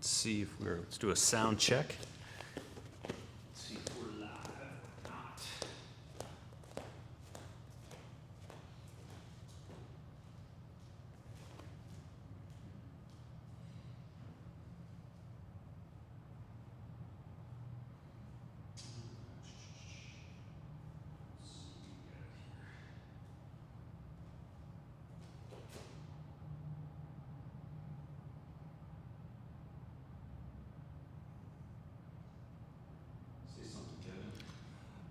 Let's see if let's do a sound check. Let's see if we're live or not.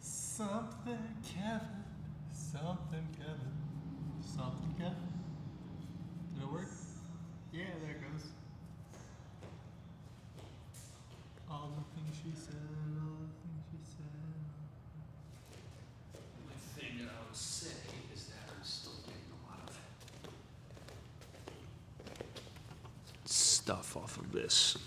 Something Kevin, something Kevin, something Kevin. Did it work? Yeah, there it goes. All the things she said, all the things she said. The only thing that I would say is that I'm still getting a lot of stuff off of this.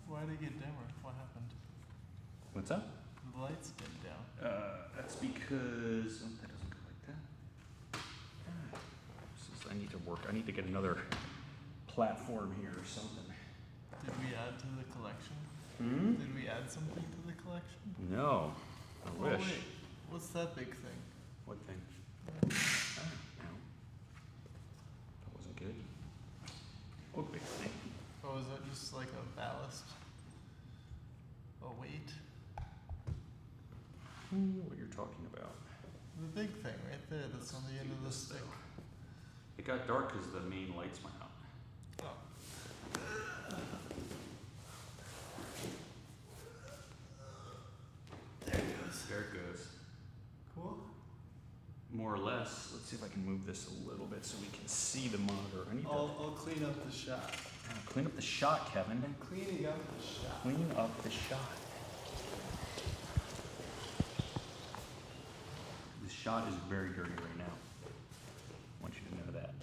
Why did it get dimmer? What happened? What's up? The lights dimmed down. That's because that doesn't go like that. I need to work. I need to get another platform here or something. Did we add to the collection? Hmm? Did we add something to the collection? No. I wish. Wait. What's that big thing? What thing? Oh, no. That wasn't good. What big thing? Oh, is that just like a ballast? A weight? What you're talking about? The big thing right there that's on the end of the stick. It got dark because the main lights went out. Oh. There it goes. There it goes. Cool. More or less. Let's see if I can move this a little bit so we can see the monitor. I'll clean up the shot. Clean up the shot, Kevin. I'm cleaning up the shot. Clean up the shot. The shot is very dirty right now. I want you to know that.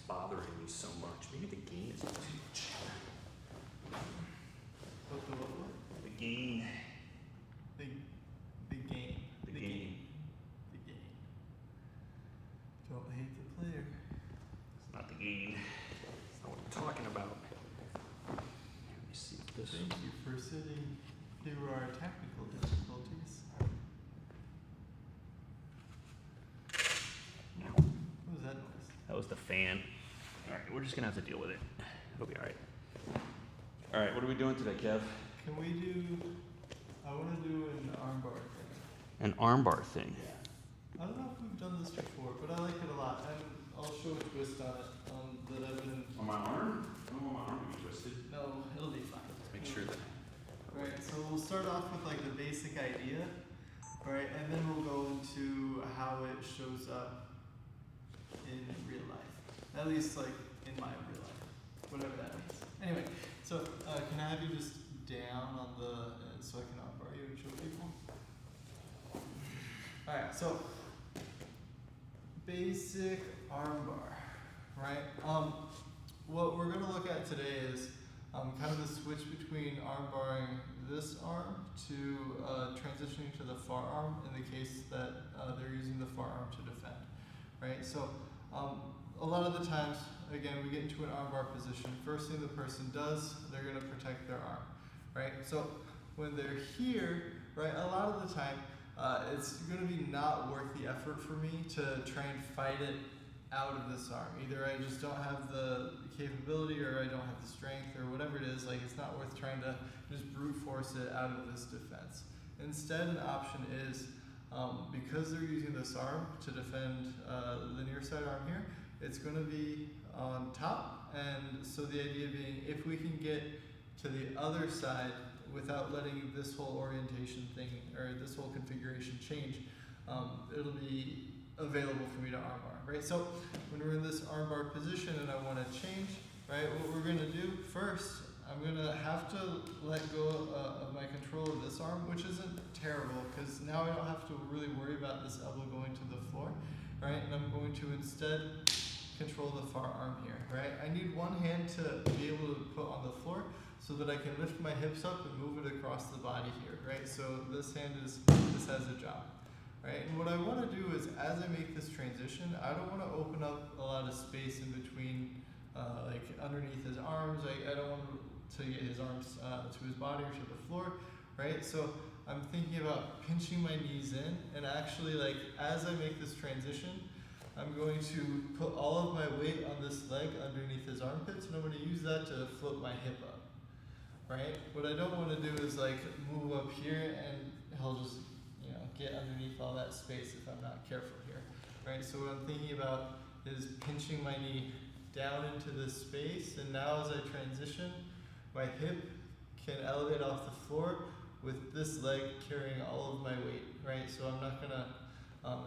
Bothering me so much. Maybe the gain is too much. What? The gain. The gain. The gain. The gain. Don't hate the player. It's not the gain. It's not what I'm talking about. Let me see if this. Thank you for sitting through our technical difficulties. What was that noise? That was the fan. Alright, we're just gonna have to deal with it. It'll be alright. Alright, what are we doing today, Kev? Can we do, I want to do an armbar thing. An armbar thing. Yeah. I don't know if we've done this before, but I like it a lot. And I'll show a twist on it that I've been. On my arm? I don't want my arm to be twisted. No, it'll be fine. Let's make sure that. Right, so we'll start off with like the basic idea, right, and then we'll go into how it shows up in real life. At least like in my real life, whatever that means. Anyway, so can I have you just down on the, so I can armbar you and show people. Alright, so basic armbar, right? What we're gonna look at today is kind of the switch between armbarring this arm to transitioning to the far arm in the case that they're using the far arm to defend, right? So a lot of the times, again, we get into an armbar position. First thing the person does, they're going to protect their arm, right? So when they're here, right, a lot of the time, it's going to be not worth the effort for me to try and fight it out of this arm. Either I just don't have the capability or I don't have the strength or whatever it is. Like, it's not worth trying to just brute force it out of this defense. Instead, an option is, because they're using this arm to defend the near side arm here, it's going to be on top, and so the idea being if we can get to the other side without letting this whole orientation thing or this whole configuration change, it'll be available for me to armbar, right? So when we're in this armbar position and I want to change, right, what we're going to do first, I'm going to have to let go of my control of this arm, which isn't terrible because now I don't have to really worry about this elbow going to the floor, right? And I'm going to instead control the far arm here, right? I need one hand to be able to put on the floor so that I can lift my hips up and move it across the body here, right? So this has a job, right? And what I want to do is as I make this transition, I don't want to open up a lot of space in between, like underneath his arms. I don't want to get his arms to his body or to the floor, right? So I'm thinking about pinching my knees in, and actually, like, as I make this transition, I'm going to put all of my weight on this leg underneath his armpits, and I'm going to use that to float my hip up, right? What I don't want to do is like move up here and he'll just, get underneath all that space if I'm not careful here, right? So what I'm thinking about is pinching my knee down into this space, and now as I transition, my hip can elevate off the floor with this leg carrying all of my weight, right? So I'm not gonna,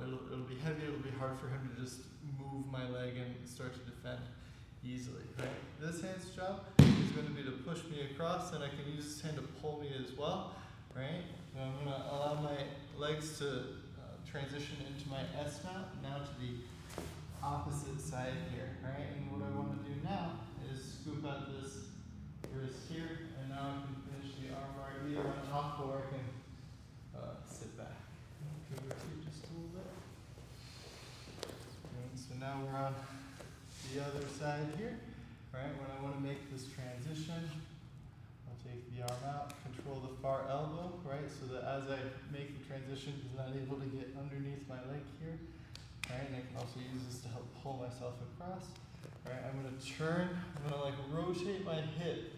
it'll be heavy, it'll be hard for him to just move my leg and start to defend easily, right? This hand's job is gonna be to push me across, and I can use this hand to pull me as well, right? So I'm gonna allow my legs to transition into my S mount, now to the opposite side here, right? And what I wanna do now is scoop out this wrist here, and now I can finish the arm bar either on top or I can sit back. Okay, rotate just a little bit. And so now we're on the other side here, right? When I want to make this transition, I'll take the arm out, control the far elbow, right? So that as I make the transition, he's not able to get underneath my leg here, right? And I can also use this to help pull myself across, right? I'm going to turn, I'm going to like rotate my hip,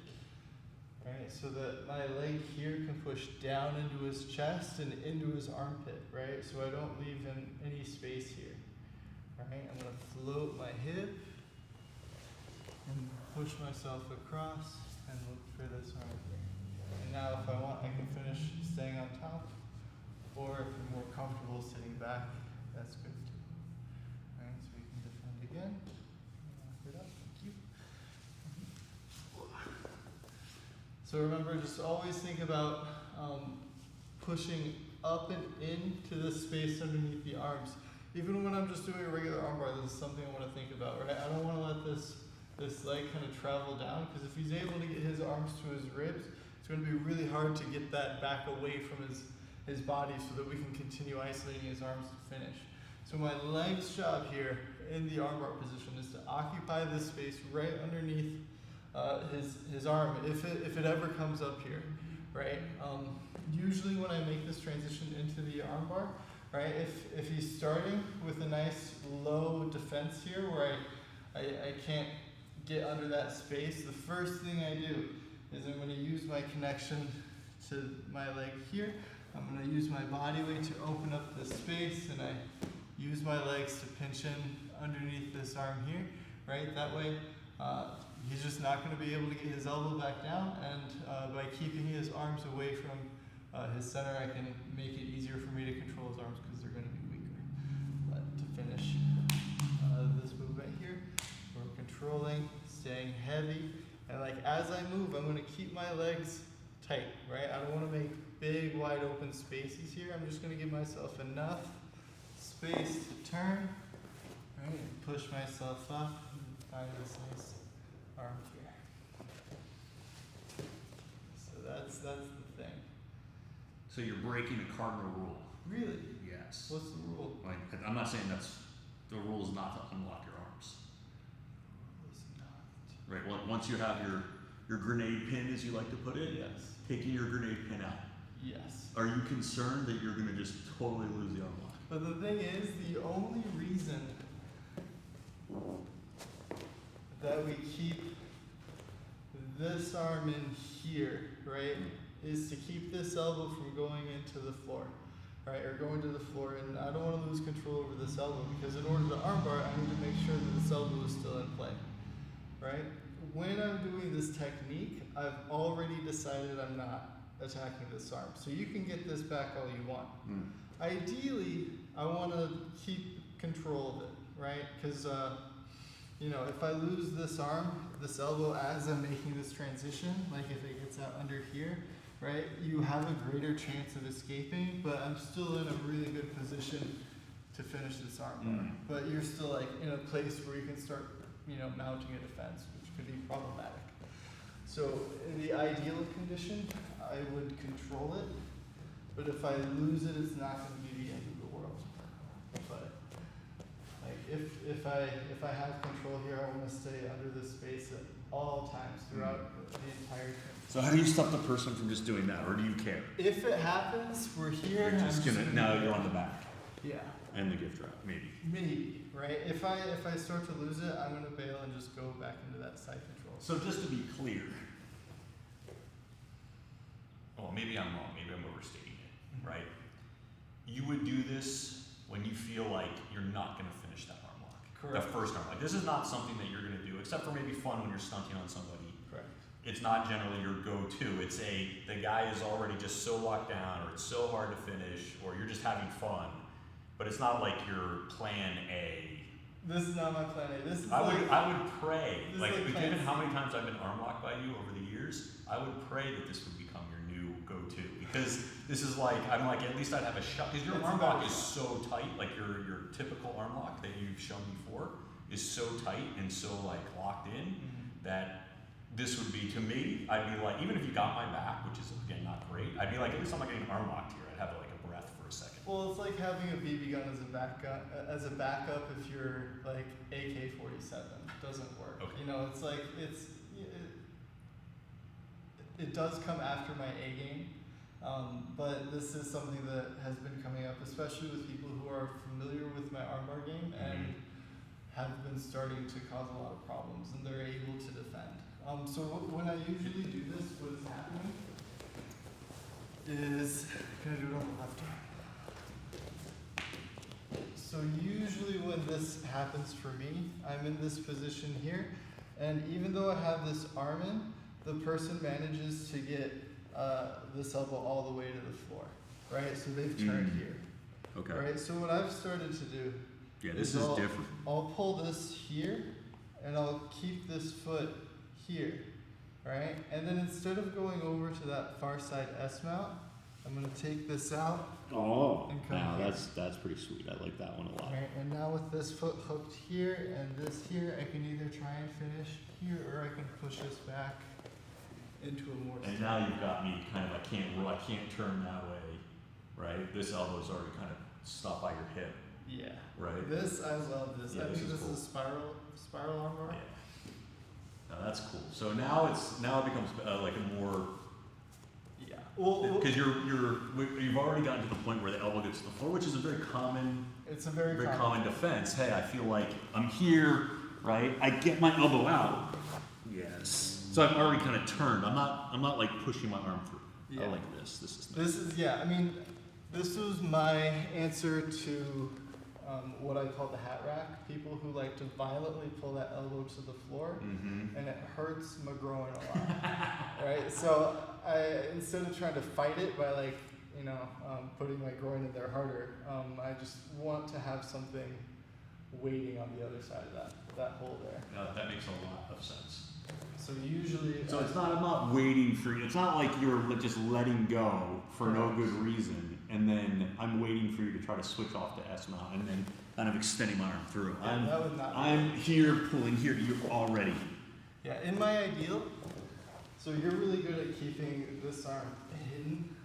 right, so that my leg here can push down into his chest and into his armpit, right, so I don't leave him any space here, right. I'm going to float my hip and push myself across and look for this arm here. And now if I want, I can finish staying on top, or if you're more comfortable sitting back, that's good too. All right, so we can defend again. Lock it up, thank you. So remember, just always think about pushing up and into the space underneath the arms. Even when I'm just doing a regular armbar, this is something I want to think about, right? I don't want to let this leg kind of travel down, because if he's able to get his arms to his ribs, it's going to be really hard to get that back away from his body so that we can continue isolating his arms to finish. So my leg's job here in the armbar position is to occupy this space right underneath his arm, if it ever comes up here, right? Usually when I make this transition into the armbar, right, if he's starting with a nice low defense here where I can't get under that space, the first thing I do is I'm going to use my connection to my leg here. I'm going to use my body weight to open up the space, and I use my legs to pinch in underneath this arm here, right? That way, he's just not going to be able to get his elbow back down, and by keeping his arms away from his center, I can make it easier for me to control his arms because they're going to be weaker. But to finish this movement here, we're controlling, staying heavy, and like as I move, I'm going to keep my legs tight, right? I don't want to make big, wide open spaces here. I'm just going to give myself enough space to turn, right, and push myself up and find this nice arm here. So that's the thing. So you're breaking a cardinal rule. Really? Yes. What's the rule? Like, I'm not saying the rule is not to unlock your arms. It's not. Right. Well, once you have your grenade pin, as you like to put it, Yes. taking your grenade pin out. Yes. Are you concerned that you're going to just totally lose the unlock? But the thing is, the only reason that we keep this arm in here, right, is to keep this elbow from going into the floor, right, or going to the floor. And I don't want to lose control over this elbow because in order to armbar, I need to make sure that this elbow is still in play, right? When I'm doing this technique, I've already decided I'm not attacking this arm. So you can get this back all you want. Ideally, I want to keep control of it, right? Because, if I lose this arm, this elbow as I'm making this transition, like if it gets out under here, right, you have a greater chance of escaping, but I'm still in a really good position to finish this arm bar. But you're still like in a place where you can start, mounting a defense, which could be problematic. So in the ideal condition, I would control it, but if I lose it, it's not going to be the end of the world. But like if I have control here, I want to stay under this space at all times throughout the entire trip. So how do you stop the person from just doing that, or do you care? If it happens, we're here. You're just gonna now you're on the back. Yeah. And the gift wrap, maybe. Maybe, right? If I start to lose it, I'm gonna bail and just go back into that side control. So just to be clear, well, maybe I'm wrong, maybe I'm overstating it, right? You would do this when you feel like you're not gonna finish that arm lock. Correct. The first arm lock. This is not something that you're gonna do, except for maybe fun when you're stunting on somebody. Correct. It's not generally your go-to. It's the guy is already just so locked down, or it's so hard to finish, or you're just having fun. But it's not like your plan A. This is not my plan A. This is I would pray, this like is like given plan how C. many times I've been arm locked by you over the years, I would pray that this would become your new go-to, because this is like, I'm like, at least I'd have a shot, because your It's arm a better lock is shot. so tight, like your typical arm lock that you've shown before is so tight and so like locked in that this would be, to me, I'd be like, even if you got my back, which is again not great, I'd be like, at least I'm not getting arm locked here. I'd have like a breath for a second. Well, it's like having a BB gun as a backup if you're like AK-47. Doesn't work. Okay. It's like it does come after my A game, but this is something that has been coming up, especially with people who are familiar with my armbar game and have been starting to cause a lot of problems, and they're able to defend. So when I usually do this, what is happening is, can I do it on the left arm? So usually when this happens for me, I'm in this position here, and even though I have this arm in, the person manages to get this elbow all the way to the floor, right? So they've turned here, Okay. right? So what I've started to do, Yeah, this is different. I'll pull this here, and I'll keep this foot here, right? And then instead of going over to that far side S mount, I'm gonna take this out. Oh, And come wow, here. that's pretty sweet. I like that one a lot. Right, and now with this foot hooked here and this here, I can either try and finish here, or I can push this back into a more. And now you've got me kind of, I can't turn that way, right? This elbow's already kind of stopped by your hip, Yeah. right? This, I love this. Yeah, I this think is this cool. is spiral armbar. Yeah. No, that's cool. So now it becomes like a more, Yeah. Well, because you've already gotten to the point where the elbow gets to the floor, which is a very common, it's a very common defense. Hey, I feel like I'm here, right? I get my elbow out. Yes. So I've already kind of turned. I'm not like pushing my arm through. Yeah. I like this. This is nice. This is, yeah, I mean, this was my answer to what I call the hat rack. People who like to violently pull that elbow to the floor, and it hurts my groin a lot, right? So instead of trying to fight it by like, putting my groin in there harder, I just want to have something waiting on the other side of that hole there. That makes a lot of sense. So So usually. So it's not. I'm not waiting for you. It's not like you're just letting go for no good reason, and then I'm waiting for you to try to switch off to S mount, and then kind of extending my arm through. Yeah, that would not. I'm here pulling here. You're already. Yeah, in my ideal. So you're really good at keeping this arm hidden,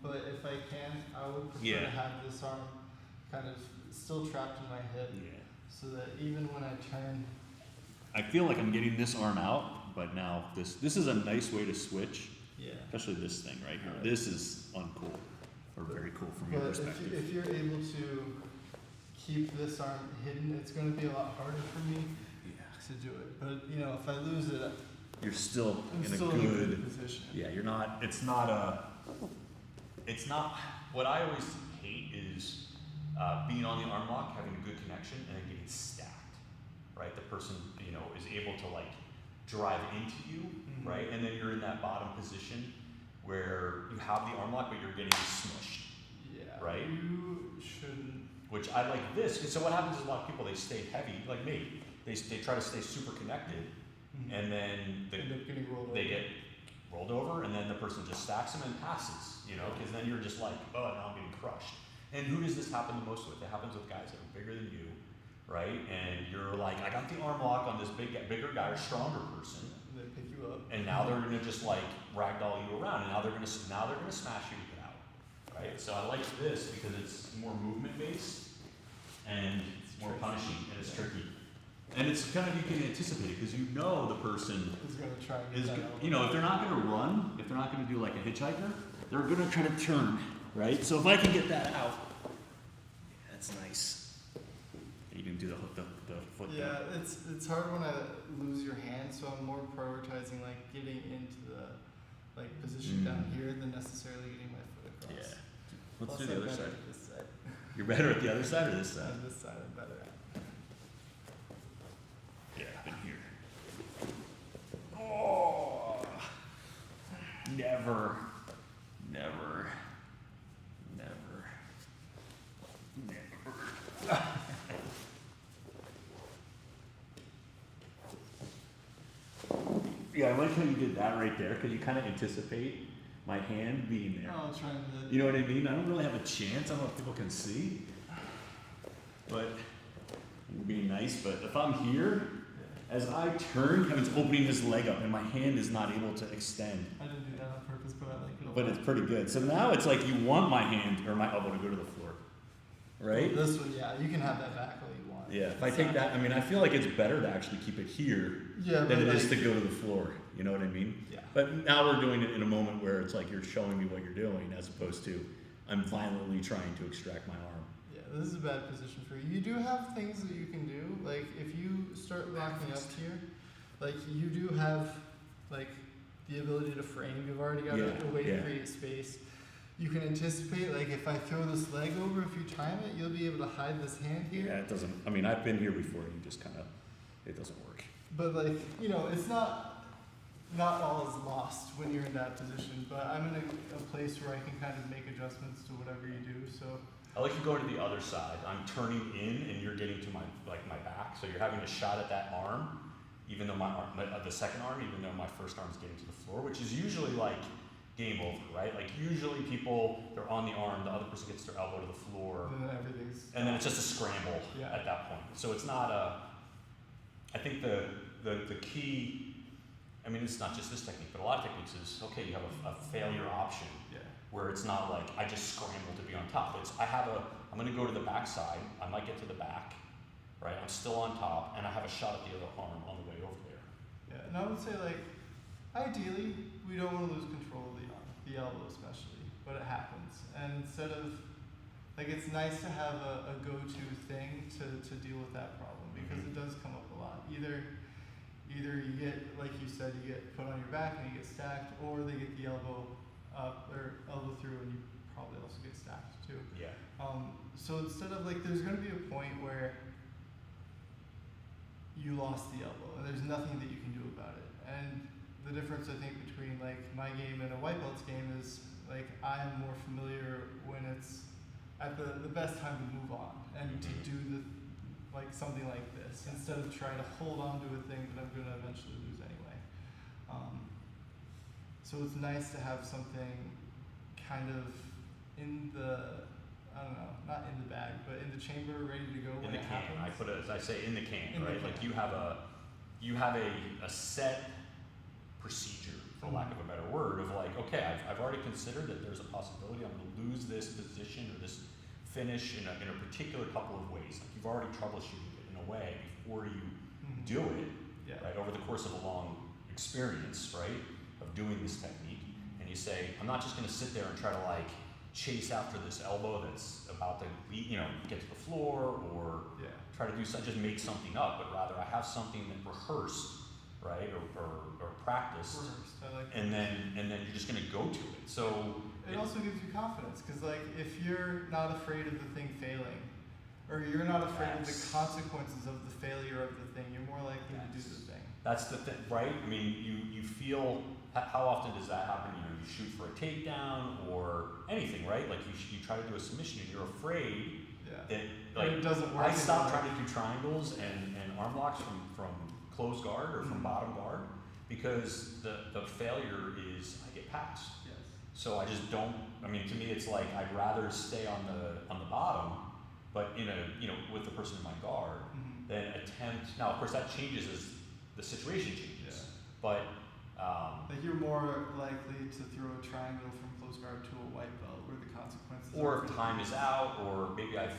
but if I can, I would prefer to have this arm kind of still trapped in my hip, so that even when I turn. I feel like I'm getting this arm out, but now this is a nice way to switch. Yeah. Especially this thing right here. This is uncool, or very cool from your perspective. But if you're able to keep this arm hidden, it's going to be a lot harder for me to do it. But you know, if I lose it, you're still in a good position. Yeah, you're not. It's not a. It's not. What I always hate is being on the arm lock, having a good connection, and then getting stacked. Right, the person is able to like drive into you, right, and then you're in that bottom position where you have the arm lock, but you're getting smushed. Yeah. Right. You shouldn't. Which I like this. So what happens is a lot of people, they stay heavy, like me. They try to stay super connected. And then they get rolled over, and then the person just stacks them and passes, because then you're just like, oh, now I'm getting crushed. And who does this happen the most with? It happens with guys that are bigger than you, right? And you're like, I got the arm lock on this bigger guy or stronger person. They pick you up. And now they're gonna just like ragdoll you around, and now they're gonna smash you to get out, right? So I like this because it's more movement based and it's more punishing, and it's tricky. And it's kind of, you can anticipate it because the person is going to try if they're not going to run, if they're not going to do like a hitchhiker, they're going to try to turn, right? So if I can get that out, that's nice. You can do the foot. Yeah, it's hard when I lose your hand, so I'm more prioritizing like getting into the position down here than necessarily getting my foot across. Yeah. Let's do the other side. This side. You're better at the other side or this side? This side I'm better at. Oh, never. Yeah, I like how you did that right there, because you kind of anticipate my hand being there. Oh, trying to. You know what I mean? I don't really have a chance. I don't know if people can see, but I'm being nice. But if I'm here, as I turn, Kevin's opening his leg up, and my hand is not able to extend. I didn't do that on purpose, but I like it a lot. But it's pretty good. So now it's like you want my hand or my elbow to go to the floor, right? Well, this one, yeah, you can have that back all you want. Yeah, if I take that, I feel like it's better to actually keep it here than it is to go to the floor. You know what I mean? Yeah. But now we're doing it in a moment where it's like you're showing me what you're doing, as opposed to I'm violently trying to extract my arm. Yeah, this is a bad position for you. You do have things that you can do. Like if you start locking up here, like you do have like the ability to frame. You've already got a way to create space. You can anticipate, like if I throw this leg over, if you time it, you'll be able to hide this hand here. Yeah, it doesn't. I've been here before. You just kind of, it doesn't work. But like, it's not all is lost when you're in that position. But I'm in a place where I can kind of make adjustments to whatever you do. So I like you going to the other side. I'm turning in, and you're getting to my back. So you're having a shot at that arm, even though the second arm, even though my first arm is getting to the floor, which is usually like game over, right? Like usually people, they're on the arm, the other person gets their elbow to the floor, and then it's just a scramble at that point. So it's not I think the key, it's not just this technique, but a lot of techniques is, okay, you have a failure option where it's not like I just scramble to be on top. I'm going to go to the back side, I might get to the back, right? I'm still on top, and I have a shot at the other arm on the way over there. Yeah, and I would say ideally, we don't want to lose control of the elbow especially, but it happens. And instead of, it's nice to have a go-to thing to deal with that problem, because it does come up a lot. Either you get, like you said, you get put on your back and you get stacked, or they get the elbow up or elbow through and you probably also get stacked too. Yeah. So instead of there's going to be a point where you lost the elbow and there's nothing that you can do about it. And the difference I think between my game and a white belt's game is I am more familiar when it's at the best time to move on and to do something like this instead of trying to hold on to a thing that I'm going to eventually lose anyway. So it's nice to have something kind of in the, I don't know, not in the bag, but in the chamber, ready to go when In the it can. happens. I put it, as I say, in the can, In the right? can. Like you have a set procedure, for lack of a better word, of like, okay, I've already considered that there's a possibility I'm going to lose this position or this finish in a particular couple of ways. Like you've already troubleshooted it in a way before you do it, right? Over the course of a long experience, right, of doing this technique, and you say, I'm not just going to sit there and try to like chase after this elbow that's about to, get to the floor or try to do something, just make something up, but rather I have something that rehearsed, right, or practiced, I like and then you're just going to go to it. So it also gives you confidence, because like if you're not afraid of the thing failing, or you're not afraid of the consequences of the failure of the thing, you're more likely to do the thing. That's the thing, right? I mean, you feel, how often does that happen? You shoot for a takedown or anything, right? Like you try to do a submission and you're afraid that, like, it doesn't work. I stopped trying to do triangles and arm locks from closed guard or from bottom guard because the failure is I get passed. Yes. So I just don't, I mean, to me it's like I'd rather stay on the bottom, but with the person in my guard, than attempt, now of course that changes as the situation changes, but like you're more likely to throw a triangle from close guard to a white belt where the consequences or if time is out, or maybe I've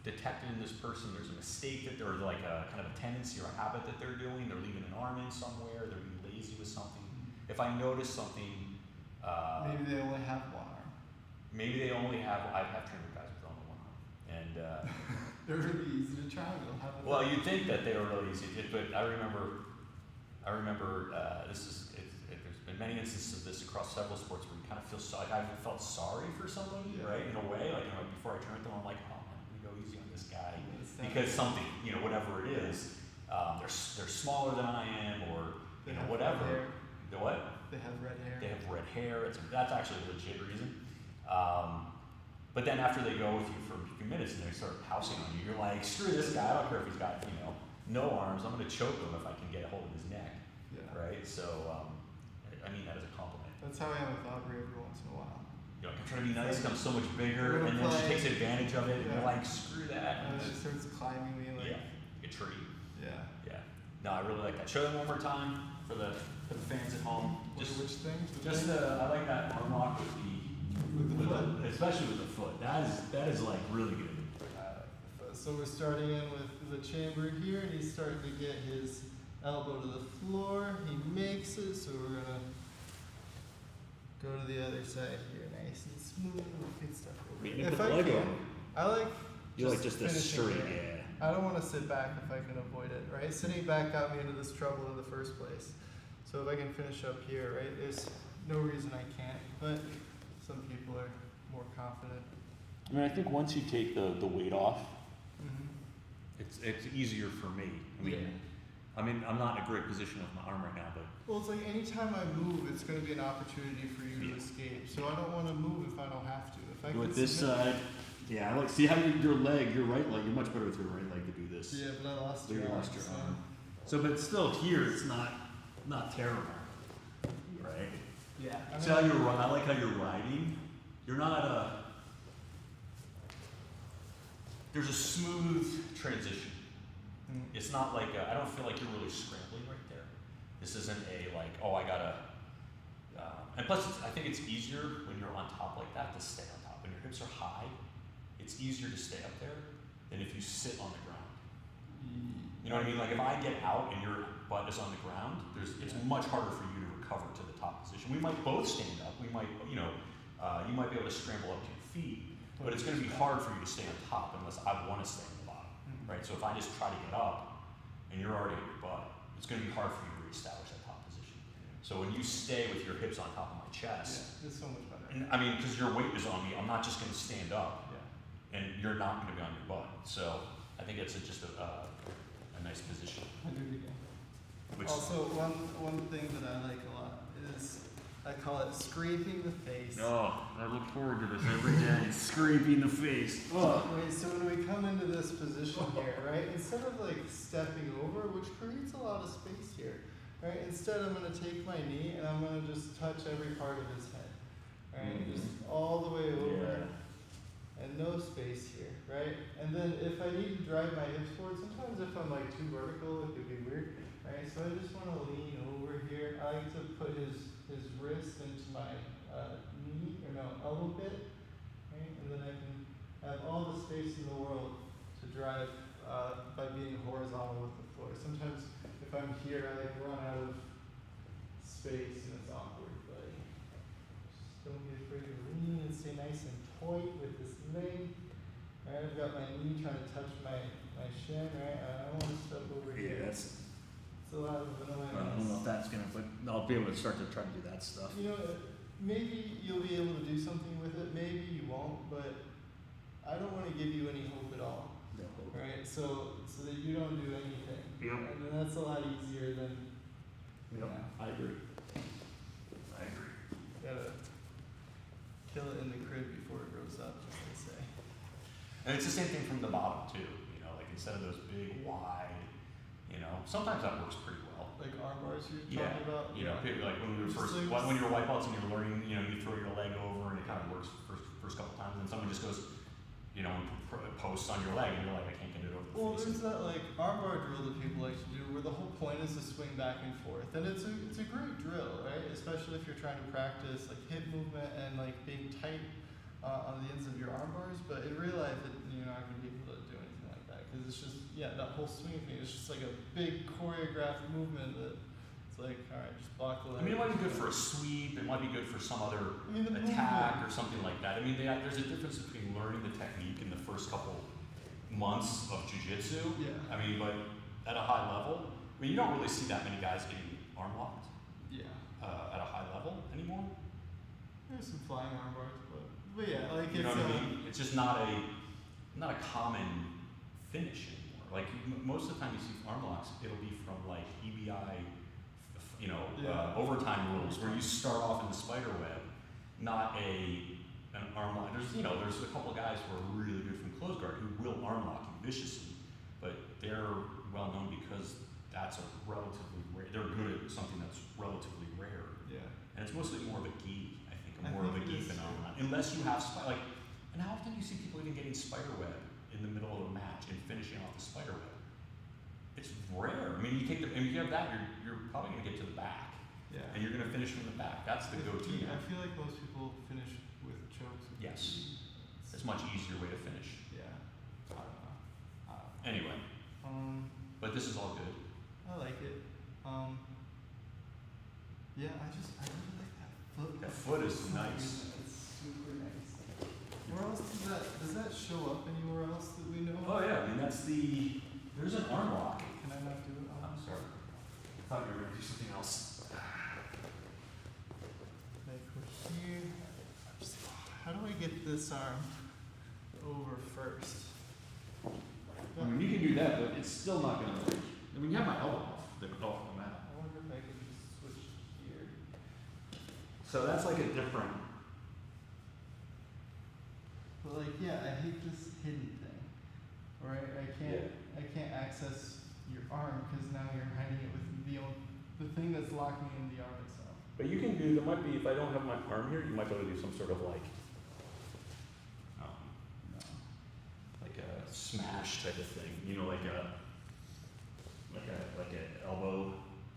detected in this person there's a mistake that they're like a kind of a tendency or a habit that they're doing, they're leaving an arm in somewhere, they're being lazy with something. If I notice something, maybe they only have one arm. I have trained guys with only one arm, and they're really easy to triangle. well, you'd think that they were really easy, but I remember there's been many instances of this across several sports where you kind of feel like I felt sorry for somebody, right? In a way, like before I turned to them, I'm like, oh man, let me go easy on this guy because something, whatever it is, they're smaller than I am, or whatever. The what? They have red hair. They have red hair. That's actually a legit reason. But then after they go with you for a few minutes and they start housing on you, you're like, screw this guy. I don't care if he's got no arms. I'm going to choke him if I can get a hold of his neck. Right. So I mean that as a compliment. That's how I am with Aubrey every once in a while. I'm trying to be nice. I'm so much bigger, and then she takes advantage of it, and you're like, screw that. And then it starts climbing me like a tree. Yeah. No, I really like that. Show them one more time for the fans at home. Which thing? I like that arm lock with the foot, especially with the foot. That is like really good. So we're starting in with the chamber here, and he's starting to get his elbow to the floor. He makes it, so we're gonna go to the other side here, nice and smooth. Good stuff. If I can, I like. You like just the straight, I don't want to sit back if I can avoid it, right? Sitting back got me into this trouble in the first place. So if I can finish up here, right? There's no reason I can't, but some people are more confident. I mean, I think once you take the weight off, it's easier for me. I mean, I'm not in a great position with my arm right now, but well, it's like anytime I move, it's going to be an opportunity for you to escape. So I don't want to move if I don't have to. If I with can this side, I like see how your leg, your right leg, you're much better with your right leg to do this. Yeah, but I lost your your arm. So, but still here, it's not terrible, right? Yeah. See how I like how you're riding. You're not there's a smooth transition. It's not like I don't feel like you're really scrambling right there. This isn't a like, oh, I gotta. And plus, I think it's easier when you're on top like that to stay on top. When your hips are high, it's easier to stay up there than if you sit on the ground. You know what I mean? Like if I get out and your butt is on the ground, it's much harder for you to recover to the top position. We might both stand up. We might, you might be able to scramble up to your feet, but it's going to be hard for you to stay on top unless I want to stay on the bottom, right? So if I just try to get up and you're already at your butt, it's going to be hard for you to reestablish that top position. So when you stay with your hips on top of my chest, it's so much better. and, I mean, because your weight is on me, I'm not just going to stand up, and you're not going to be on your butt. So I think it's just a nice position. I'll do it again. Which Also, one thing that I like a lot is I call it scraping the face. Oh, I look forward to this every day. Scraping the face. Oh. Wait, so when we come into this position here, right, instead of like stepping over, which creates a lot of space here, right? Instead, I'm gonna take my knee and I'm gonna just touch every part of his head, right? Mhm. Just all the way over. Yeah. And no space here, right? And then if I need to drive my hips forward, sometimes if I'm like too vertical, it could be weird, right? So I just want to lean over here. I like to put his wrist into my knee, or no, elbow pit, right? And then I can have all the space in the world to drive by being horizontal with the floor. Sometimes if I'm here, I like run out of space and it's awkward, but just don't be afraid to lean and stay nice and tight with this leg. Right, I've got my knee trying to touch my shin, right? I don't want to step over here. Yeah, that's. It's a lot of annoying. I don't know if that's gonna, but I'll be able to start to try to do that stuff. You know, maybe you'll be able to do something with it, maybe you won't, but I don't want to give you any hope at all, right? So that you don't do anything. Yep. And then that's a lot easier than, Yep. I agree. I agree. gotta kill it in the crib before it grows up, as they say. And it's the same thing from the bottom too. You know, like instead of those big wide, you know, sometimes that works pretty well. Like arm bars you're Yeah, talking about? you know, like when we were Just first, like- when you were white belts and you were learning, you know, you throw your leg over and it kind of works first couple times, and someone just goes, you know, and posts on your leg, and you're like, I can't get it over the Well, face. there's that like arm bar drill that people like to do, where the whole point is to swing back and forth, and it's a great drill, right? Especially if you're trying to practice like hip movement and like being tight on the ends of your arm bars. But in real life, you're not going to be able to do anything like that because it's just that whole swing thing. It's just like a big choreographed movement that it's like, all right, just block the leg. I mean, it might be good for a sweep. It might be good for some other I mean, the attack movement. or something like that. I mean, there's a difference between learning the technique in the first couple months of jiu-jitsu. Yeah. I mean, but at a high level, I mean, you don't really see that many guys getting arm locked Yeah. at a high level anymore. There's some flying arm bars, but yeah, like You it's know what I mean? It's just not a common finish anymore. Like most of the time you see arm locks, it'll be from like EBI, you know, Yeah. overtime rules where you start off in the spider web, not an arm lock. There's a couple of guys who are really good from close guard who will arm lock you viciously, but they're well known because that's a relatively rare. They're good at something that's relatively rare, Yeah. and it's mostly more of a gi. I think I more of a think gi it is, phenomenon. Unless you have and how often do you see people even getting spider web in the middle of a match and finishing off the spider web? It's rare. I mean, you have that, you're probably gonna get to the back, Yeah. and you're gonna finish from the back. That's the go-to I now. feel like most people finish with chokes. Yes. It's a much easier way to finish. Yeah. I don't know. Anyway, but this is all good. I like it. Yeah, I really like that foot. That foot is So nice. good. It's super nice. Where else does that show up anywhere else that we know? Oh yeah, I mean there's an arm lock. Can I not do it? I'm sorry. I thought you were gonna do something else. Like we're here. How do I get this arm over first? I mean, you can do that, but it's still not gonna reach. I mean, you have my elbow off the mat. I wonder if I can just switch here. So that's like a different. But like, yeah, I hate this hidden thing, right? I can't access your arm because now you're hiding it with the thing that's locking in the arm itself. But you can do, there might be, if I don't have my arm here, you might be able to do some sort of like No. a smash type of thing. You know, like a elbow,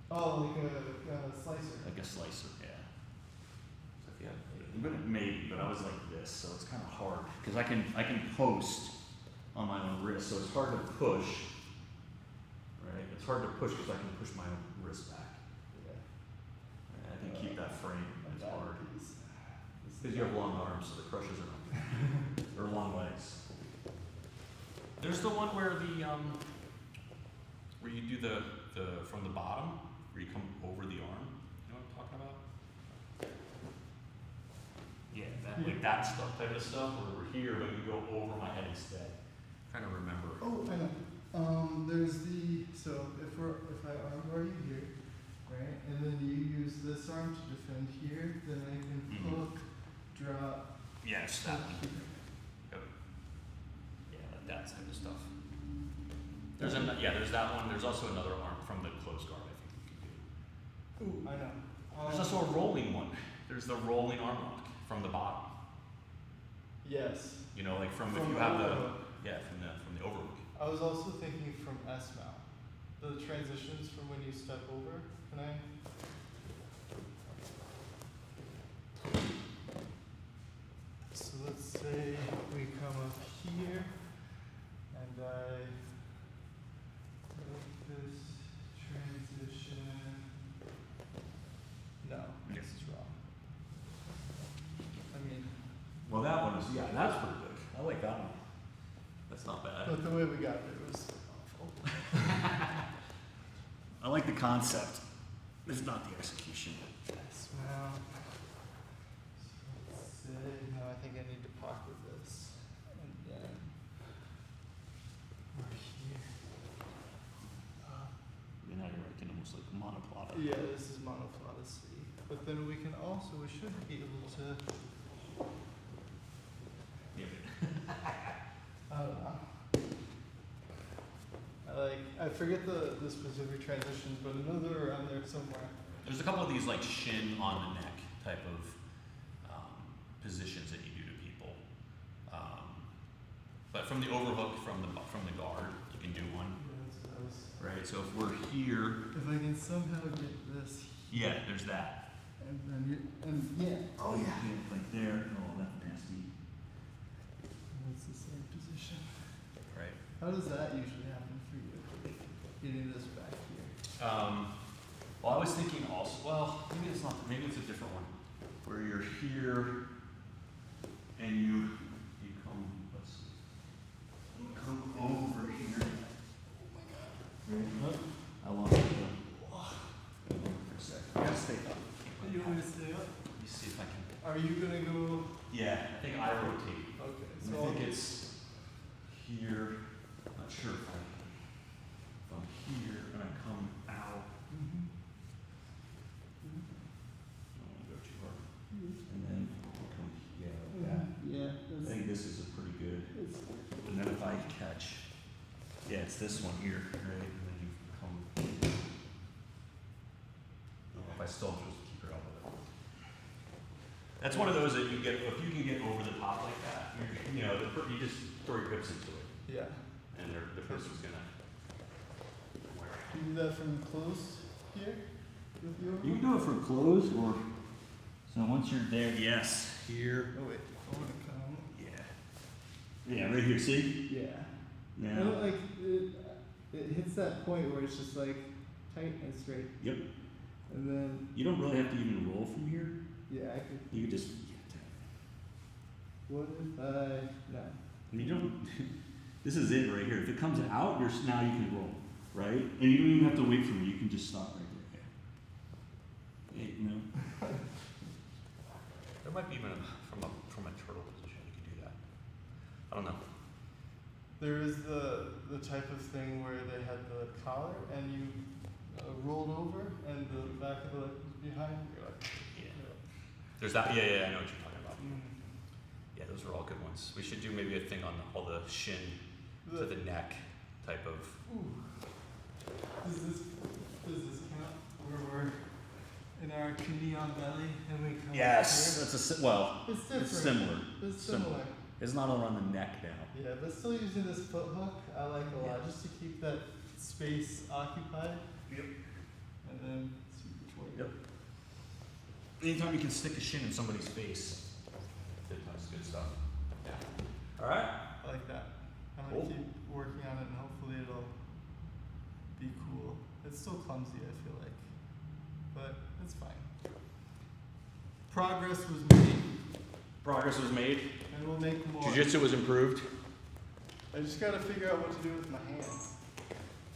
Oh, like a slicer. like a slicer, yeah. So if you have, maybe, but I was like this, so it's kind of hard because I can post on my own wrist, so it's hard to push. Right, it's hard to push because I can push my own wrist back. Yeah. I can keep that frame. It's That hard piece. because you have long arms, so the crushes are or long legs. There's the one where where you do the from the bottom, where you come over the arm. You know what I'm talking about? Yeah, like that stuff, type of stuff, where we're here, but you go over my head instead. I'm trying to remember. Oh, I know. There's so if I arm bar you here, right, and then you use this arm to defend here, then I can Mhm. hook, drop, Yes, that hook one. here. Yep. Yeah, like that type of stuff. There's that one. There's also another arm from the close guard. I think you can do. Ooh, I know. There's also a rolling one. There's the rolling arm lock from the bottom. Yes. You know, like if From you have the overhook. from the overhook. I was also thinking from S mount. The transitions from when you step over. Can I? So let's say we come up here and I make this transition. No, this is wrong. I mean, Well, that one is that's pretty good. I like that one. That's not bad. but the way we got there was awful. I like the concept. It's not the execution. S mount. So let's say, no, I think I need to pocket this. And then we're here. You know, you're making almost like monoplata. Yeah, this is monoplata C. But then we can also, we should be able to, I don't know. I forget the specific transitions, but I know they're around there somewhere. There's a couple of these like shin on the neck type of positions that you do to people. But from the overhook from the guard, you can do one. Yeah, that's what I was, Right. So if we're here, if I can somehow get this, yeah, there's that. and then you, and yeah, Oh yeah. Like there. Oh, that's nasty. that's the same position. Right. How does that usually happen for you? Getting this back here. Well, I was thinking also. Well, maybe it's not. Maybe it's a different one. Where you're here, and you come. Let's see. You come over here. Right. I lost it. For a second. I gotta stay up. You want me to stay up? Let me see if I can. Are you gonna go? Yeah, I think I rotate. Okay, And so I think it's here. Not sure if I'm here and I come out. Mhm. I don't want to go too hard. And then I come here like that. Yeah, I think this is a pretty good. it's, And then if I catch, yeah, it's this one here, right? And then you come. I don't know if I still just keep her elbow there. That's one of those that you get, if you can get over the top like that, you know, you just throw your hips into it, yeah. and the person's gonna. Do you do that from close here with your? You can do it from close or so once you're there. Yes. Here. Oh wait, I wanna come. Yeah. Yeah. Right here. See. Yeah. Now. And like it hits that point where it's just like tight and straight. Yep. And then You don't really have to even roll from here. yeah, I could. You could just. What if I no? You don't. This is it right here. If it comes out, now you can roll, right? And you don't even have to wait for me. You can just stop right there. Yeah, you know. There might be even from a turtle position you can do that. I don't know. There is the type of thing where they had the collar and you rolled over and the back of the leg was behind. You're like, Yeah. There's that. Yeah, I know what you're talking about. mm. Yeah, those are all good ones. We should do maybe a thing on all the shin to the neck type of. Ooh. Does this count? Where we're in our knee on belly and we come Yes, up that's well. here? It's different. It's similar. It's Similar. similar. It's not around the neck now. Yeah, but still using this foot hook, I like a lot, just to keep that space occupied. Yep. And then see which way. Yep. Anytime you can stick a shin in somebody's face, that's good stuff. Yeah. All right. I like that. I'm Cool. gonna keep working on it and hopefully it'll be cool. It's still clumsy, I feel like, but it's fine. Progress was made, Progress was made. and we'll make more. Jiu-jitsu was improved. I just gotta figure out what to do with my hands.